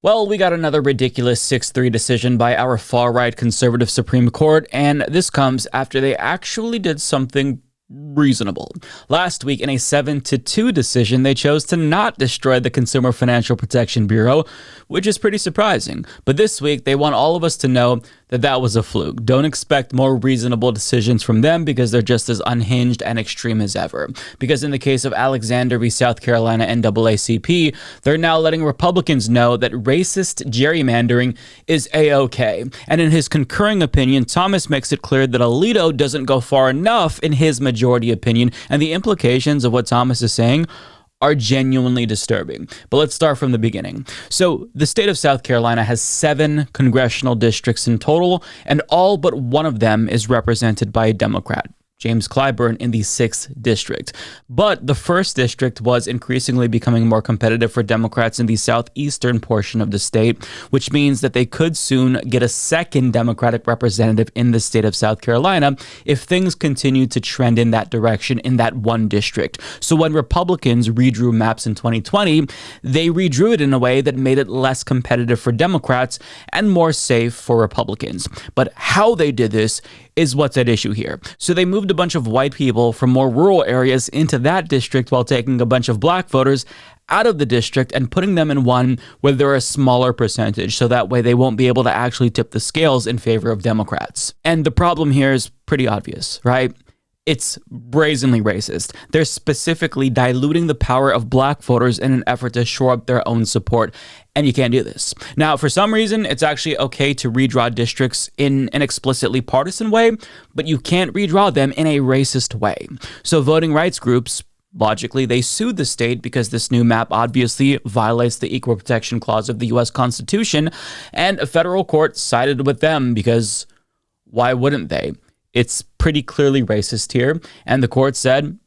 Well, we got another ridiculous 6-3 decision by our far-right conservative Supreme Court, and this comes after they actually did something reasonable. Last week, in a 7-2 decision, they chose to not destroy the Consumer Financial Protection Bureau, which is pretty surprising. But this week, they want all of us to know that that was a fluke. Don't expect more reasonable decisions from them because they're just as unhinged and extreme as ever. Because in the case of Alexander v. South Carolina NAACP, they're now letting Republicans know that racist gerrymandering is A-OK. And in his concurring opinion, Thomas makes it clear that Alito doesn't go far enough in his majority opinion, and the implications of what Thomas is saying are genuinely disturbing. But let's start from the beginning. So the state of South Carolina has 7 congressional districts in total, and all but one of them is represented by a Democrat, James Clyburn, in the 6th district. But the 1st district was increasingly becoming more competitive for Democrats in the southeastern portion of the state, which means that they could soon get a 2nd Democratic representative in the state of South Carolina if things continue to trend in that direction in that one district. So when Republicans redrew maps in 2020, they redrew it in a way that made it less competitive for Democrats and more safe for Republicans. But how they did this is what's at issue here. So they moved a bunch of white people from more rural areas into that district while taking a bunch of black voters out of the district and putting them in one where they're a smaller percentage, so that way they won't be able to actually tip the scales in favor of Democrats. And the problem here is pretty obvious, right? It's brazenly racist. They're specifically diluting the power of black voters in an effort to shore up their own support. And you can't do this. Now, for some reason, it's actually okay to redraw districts in an explicitly partisan way, but you can't redraw them in a racist way. So voting rights groups, logically, they sued the state because this new map obviously violates the Equal Protection Clause of the U.S. Constitution, and a federal court sided with them because why wouldn't they? It's pretty clearly racist here, and the court said,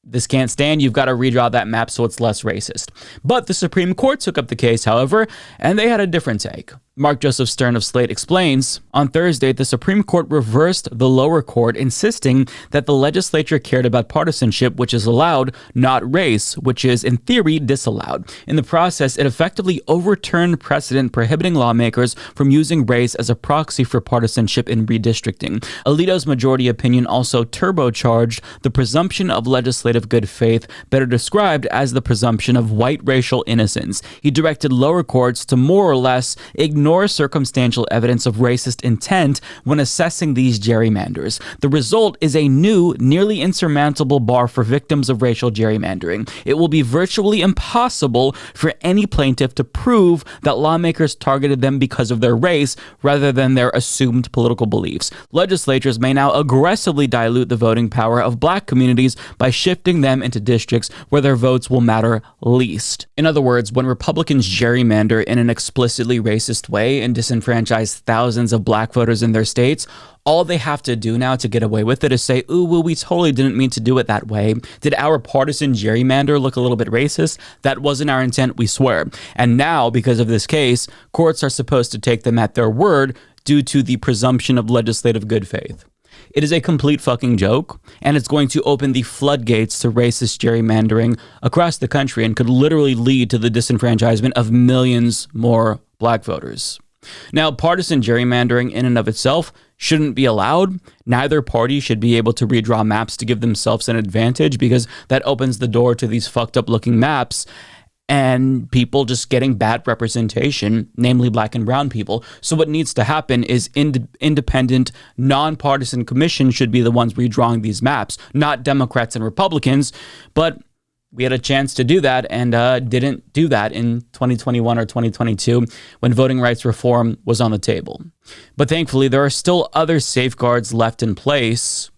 this can't stand, you've got to redraw that map so it's less racist. But the Supreme Court took up the case, however, and they had a different take. Mark Joseph Stern of Slate explains, on Thursday, the Supreme Court reversed the lower court, insisting that the legislature cared about partisanship, which is allowed, not race, which is, in theory, disallowed. In the process, it effectively overturned precedent prohibiting lawmakers from using race as a proxy for partisanship in redistricting. Alito's majority opinion also turbocharged the presumption of legislative good faith, better described as the presumption of white racial innocence. He directed lower courts to more or less ignore circumstantial evidence of racist intent when assessing these gerrymanders. The result is a new, nearly insurmountable bar for victims of racial gerrymandering. It will be virtually impossible for any plaintiff to prove that lawmakers targeted them because of their race rather than their assumed political beliefs. Legislatures may now aggressively dilute the voting power of black communities by shifting them into districts where their votes will matter least. In other words, when Republicans gerrymander in an explicitly racist way and disenfranchise thousands of black voters in their states, all they have to do now to get away with it is say, ooh, well, we totally didn't mean to do it that way. Did our partisan gerrymander look a little bit racist? That wasn't our intent, we swear. And now, because of this case, courts are supposed to take them at their word due to the presumption of legislative good faith. It is a complete fucking joke, and it's going to open the floodgates to racist gerrymandering across the country and could literally lead to the disenfranchisement of millions more black voters. Now, partisan gerrymandering in and of itself shouldn't be allowed. Neither party should be able to redraw maps to give themselves an advantage because that opens the door to these fucked up looking maps and people just getting bad representation, namely black and brown people. So what needs to happen is independent, nonpartisan commissions should be the ones redrawing these maps, not Democrats and Republicans. But we had a chance to do that and didn't do that in 2021 or 2022 when voting rights reform was on the table. But thankfully, there are still other safeguards left in place,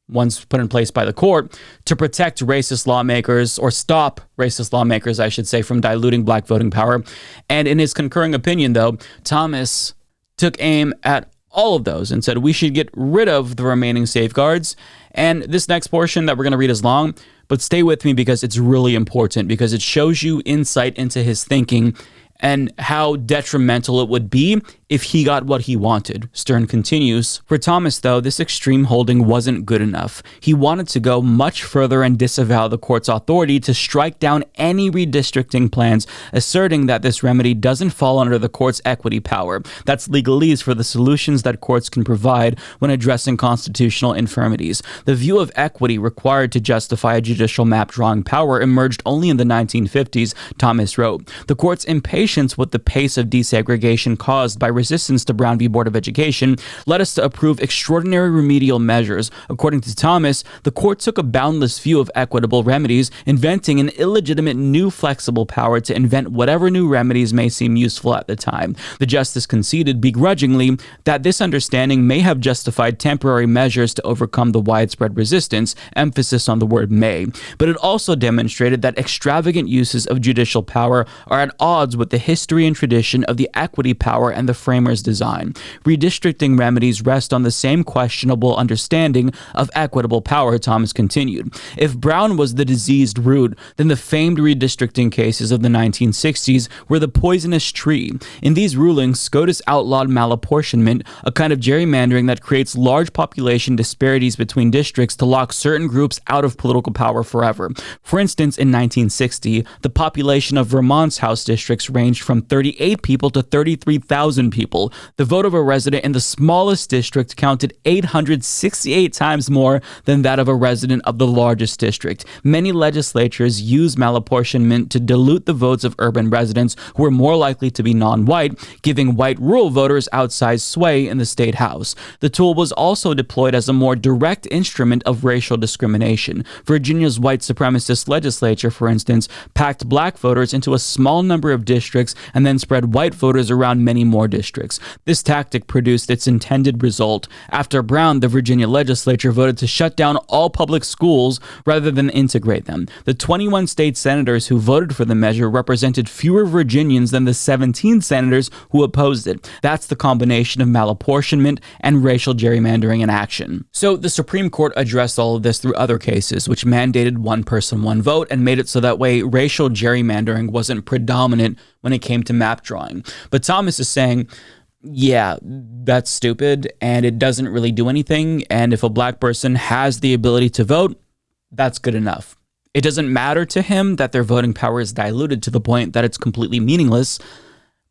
ones put in place by the court, to protect racist lawmakers, or stop racist lawmakers, I should say, from diluting black voting power. And in his concurring opinion, though, Thomas took aim at all of those and said we should get rid of the remaining safeguards. And this next portion that we're going to read is long, but stay with me because it's really important, because it shows you insight into his thinking and how detrimental it would be if he got what he wanted. Stern continues, for Thomas, though, this extreme holding wasn't good enough. He wanted to go much further and disavow the court's authority to strike down any redistricting plans, asserting that this remedy doesn't fall under the court's equity power. That's legalese for the solutions that courts can provide when addressing constitutional infirmities. The view of equity required to justify a judicial map drawing power emerged only in the 1950s, Thomas wrote. The court's impatience with the pace of desegregation caused by resistance to Brown v. Board of Education led us to approve extraordinary remedial measures. According to Thomas, the court took a boundless view of equitable remedies, inventing an illegitimate new flexible power to invent whatever new remedies may seem useful at the time. The justice conceded begrudgingly that this understanding may have justified temporary measures to overcome the widespread resistance, emphasis on the word may, but it also demonstrated that extravagant uses of judicial power are at odds with the history and tradition of the equity power and the framers' design. Redistricting remedies rest on the same questionable understanding of equitable power, Thomas continued. If Brown was the diseased root, then the famed redistricting cases of the 1960s were the poisonous tree. In these rulings, SCOTUS outlawed malapportionment, a kind of gerrymandering that creates large population disparities between districts to lock certain groups out of political power forever. For instance, in 1960, the population of Vermont's House districts ranged from 38 people to 33,000 people. The vote of a resident in the smallest district counted 868 times more than that of a resident of the largest district. Many legislatures use malapportionment to dilute the votes of urban residents who were more likely to be non-white, giving white rural voters outsized sway in the state house. The tool was also deployed as a more direct instrument of racial discrimination. Virginia's white supremacist legislature, for instance, packed black voters into a small number of districts and then spread white voters around many more districts. This tactic produced its intended result. After Brown, the Virginia legislature voted to shut down all public schools rather than integrate them. The 21 state senators who voted for the measure represented fewer Virginians than the 17 senators who opposed it. That's the combination of malapportionment and racial gerrymandering in action. So the Supreme Court addressed all of this through other cases, which mandated one person, one vote, and made it so that way racial gerrymandering wasn't predominant when it came to map drawing. But Thomas is saying, yeah, that's stupid, and it doesn't really do anything, and if a black person has the ability to vote, that's good enough. It doesn't matter to him that their voting power is diluted to the point that it's completely meaningless,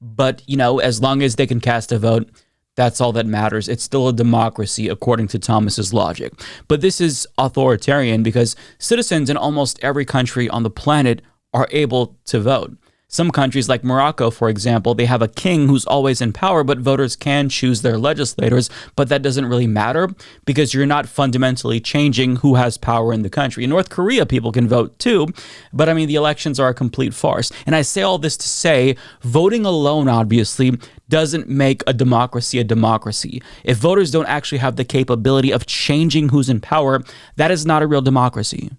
but, as long as they can cast a vote, that's all that matters. It's still a democracy, according to Thomas's logic. But this is authoritarian because citizens in almost every country on the planet are able to vote. Some countries like Morocco, for example, they have a king who's always in power, but voters can choose their legislators, but that doesn't really matter because you're not fundamentally changing who has power in the country. In North Korea, people can vote too, but the elections are a complete farce. And I say all this to say, voting alone, obviously, doesn't make a democracy a democracy. If voters don't actually have the capability of changing who's in power, that is not a real democracy.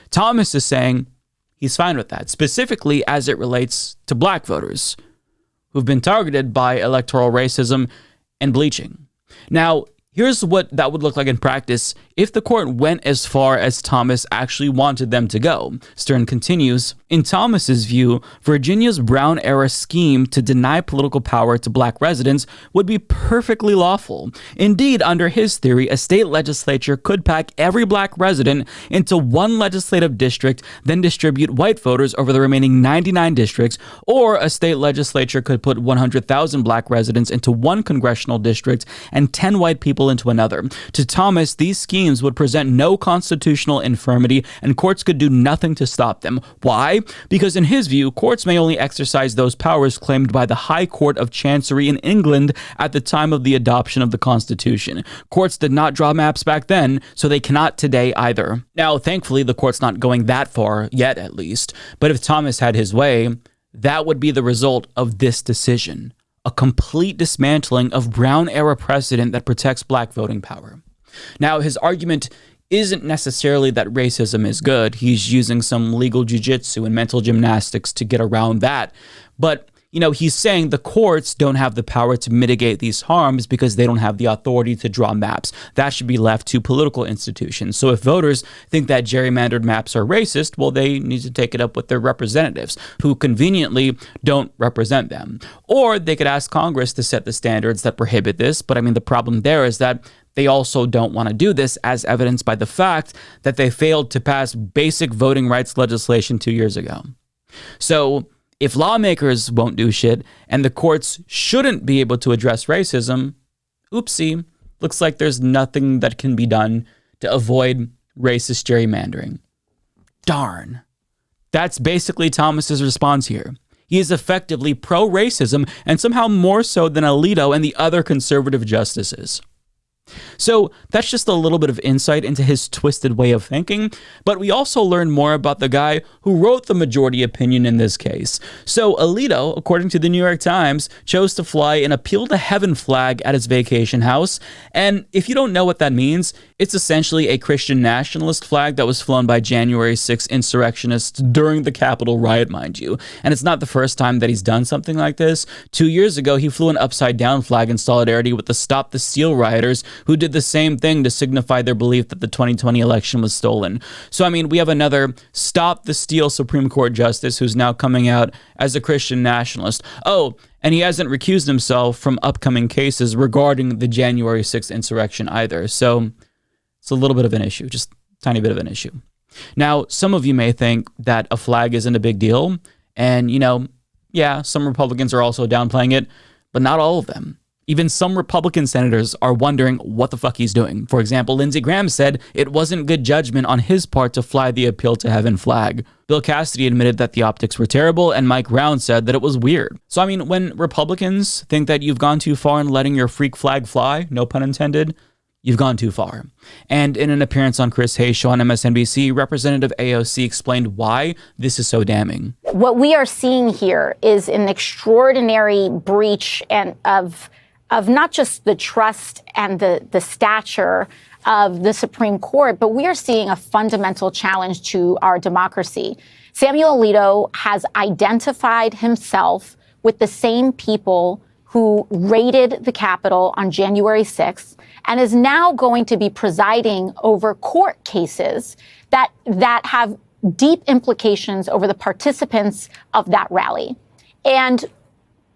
Thomas is saying, he's fine with that, specifically as it relates to black voters who've been targeted by electoral racism and bleaching. Now, here's what that would look like in practice if the court went as far as Thomas actually wanted them to go. Stern continues, in Thomas's view, Virginia's Brown-era scheme to deny political power to black residents would be perfectly lawful. Indeed, under his theory, a state legislature could pack every black resident into one legislative district, then distribute white voters over the remaining 99 districts, or a state legislature could put 100,000 black residents into one congressional district and 10 white people into another. To Thomas, these schemes would present no constitutional infirmity and courts could do nothing to stop them. Why? Because in his view, courts may only exercise those powers claimed by the High Court of Chancery in England at the time of the adoption of the Constitution. Courts did not draw maps back then, so they cannot today either. Now, thankfully, the court's not going that far, yet at least, but if Thomas had his way, that would be the result of this decision. A complete dismantling of Brown-era precedent that protects black voting power. Now, his argument isn't necessarily that racism is good. He's using some legal jujitsu and mental gymnastics to get around that. But he's saying the courts don't have the power to mitigate these harms because they don't have the authority to draw maps. That should be left to political institutions. So if voters think that gerrymandered maps are racist, well, they need to take it up with their representatives, who conveniently don't represent them. Or they could ask Congress to set the standards that prohibit this. But the problem there is that they also don't want to do this, as evidenced by the fact that they failed to pass basic voting rights legislation 2 years ago. So if lawmakers won't do shit and the courts shouldn't be able to address racism, oopsie, looks like there's nothing that can be done to avoid racist gerrymandering. Darn. That's basically Thomas's response here. He is effectively pro-racism, and somehow more so than Alito and the other conservative justices. So that's just a little bit of insight into his twisted way of thinking, but we also learn more about the guy who wrote the majority opinion in this case. So Alito, according to the New York Times, chose to fly an Appeal to Heaven flag at his vacation house, and if you don't know what that means, it's essentially a Christian nationalist flag that was flown by January 6th insurrectionists during the Capitol riot, mind you. And it's not the first time that he's done something like this. 2 years ago, he flew an upside-down flag in solidarity with the Stop the Steal rioters, who did the same thing to signify their belief that the 2020 election was stolen. So, we have another Stop the Steal Supreme Court justice who's now coming out as a Christian nationalist. Oh, and he hasn't recused himself from upcoming cases regarding the January 6th insurrection either. So it's a little bit of an issue, just a tiny bit of an issue. Now, some of you may think that a flag isn't a big deal. And, some Republicans are also downplaying it, but not all of them. Even some Republican senators are wondering what the fuck he's doing. For example, Lindsey Graham said it wasn't good judgment on his part to fly the Appeal to Heaven flag. Bill Cassidy admitted that the optics were terrible, and Mike Round said that it was weird. So, when Republicans think that you've gone too far in letting your freak flag fly, no pun intended, you've gone too far. And in an appearance on Chris Hayes' show on MSNBC, Representative AOC explained why this is so damning. What we are seeing here is an extraordinary breach of not just the trust and the stature of the Supreme Court, but we are seeing a fundamental challenge to our democracy. Samuel Alito has identified himself with the same people who raided the Capitol on January 6th and is now going to be presiding over court cases that have deep implications over the participants of that rally. And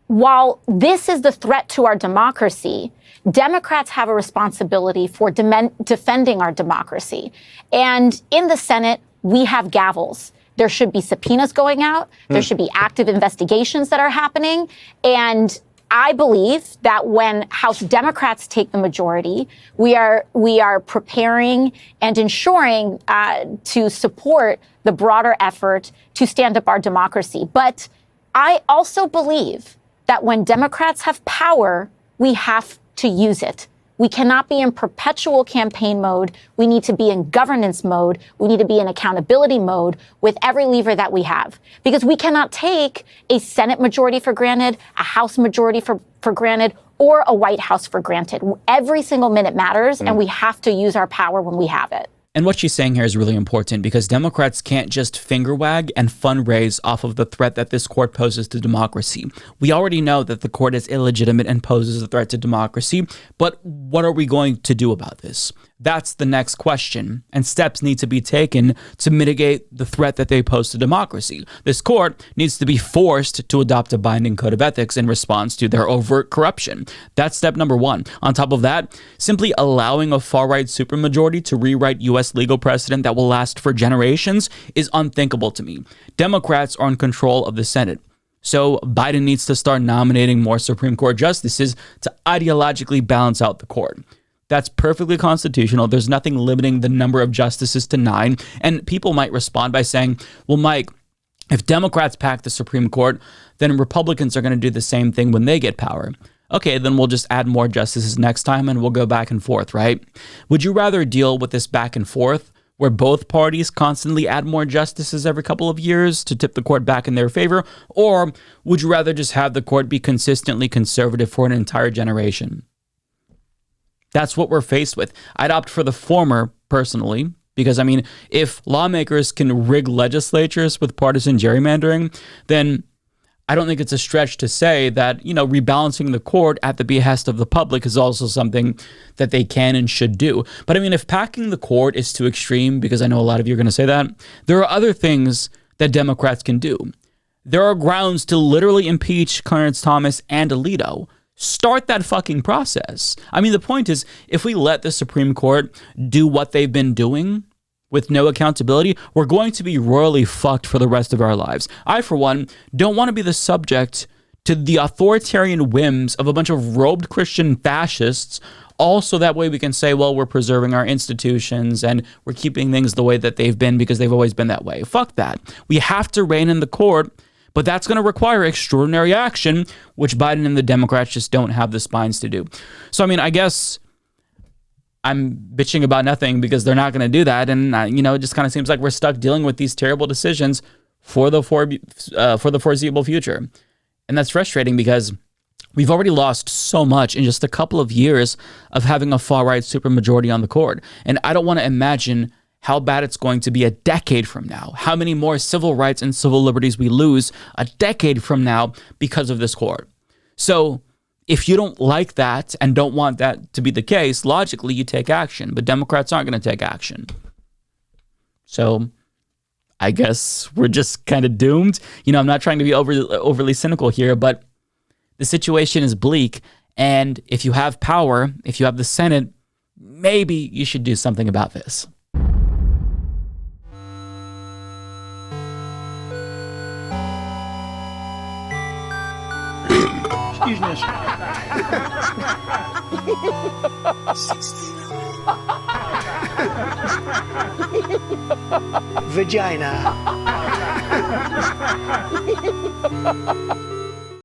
while this is the threat to our democracy, Democrats have a responsibility for defending our democracy. And in the Senate, we have gavels. There should be subpoenas going out. There should be active investigations that are happening. And I believe that when House Democrats take the majority, we are preparing and ensuring to support the broader effort to stand up our democracy. But I also believe that when Democrats have power, we have to use it. We cannot be in perpetual campaign mode. We need to be in governance mode. We need to be in accountability mode with every lever that we have. Because we cannot take a Senate majority for granted, a House majority for granted, or a White House for granted. Every single minute matters, and we have to use our power when we have it. And what she's saying here is really important because Democrats can't just finger wag and fundraise off of the threat that this court poses to democracy. We already know that the court is illegitimate and poses a threat to democracy, but what are we going to do about this? That's the next question, and steps need to be taken to mitigate the threat that they pose to democracy. This court needs to be forced to adopt a binding code of ethics in response to their overt corruption. That's step number one. On top of that, simply allowing a far-right supermajority to rewrite U.S. legal precedent that will last for generations is unthinkable to me. Democrats are in control of the Senate. So Biden needs to start nominating more Supreme Court justices to ideologically balance out the court. That's perfectly constitutional. There's nothing limiting the number of justices to 9. And people might respond by saying, well, Mike, if Democrats pack the Supreme Court, then Republicans are going to do the same thing when they get power. Okay, then we'll just add more justices next time and we'll go back and forth, right? Would you rather deal with this back and forth where both parties constantly add more justices every couple of years to tip the court back in their favor? Or would you rather just have the court be consistently conservative for an entire generation? That's what we're faced with. I'd opt for the former personally, because if lawmakers can rig legislatures with partisan gerrymandering, then I don't think it's a stretch to say that, rebalancing the court at the behest of the public is also something that they can and should do. But I mean, if packing the court is too extreme, because I know a lot of you are going to say that, there are other things that Democrats can do. There are grounds to literally impeach Clarence Thomas and Alito. Start that fucking process. I mean, the point is, if we let the Supreme Court do what they've been doing with no accountability, we're going to be royally fucked for the rest of our lives. I, for one, don't want to be the subject to the authoritarian whims of a bunch of robed Christian fascists. Also, that way we can say, well, we're preserving our institutions and we're keeping things the way that they've been because they've always been that way. Fuck that. We have to rein in the court, but that's going to require extraordinary action, which Biden and the Democrats just don't have the spines to do. So, I mean, I guess I'm bitching about nothing because they're not going to do that. And, it just kind of seems like we're stuck dealing with these terrible decisions for the foreseeable future. And that's frustrating because we've already lost so much in just a couple of years of having a far-right supermajority on the court. And I don't want to imagine how bad it's going to be a decade from now, how many more civil rights and civil liberties we lose a decade from now because of this court. So if you don't like that and don't want that to be the case, logically you take action, but Democrats aren't going to take action. So I guess we're just kind of doomed. I'm not trying to be overly cynical here, but the situation is bleak. And if you have power, if you have the Senate, maybe you should do something about this. Excuse me. Vagina.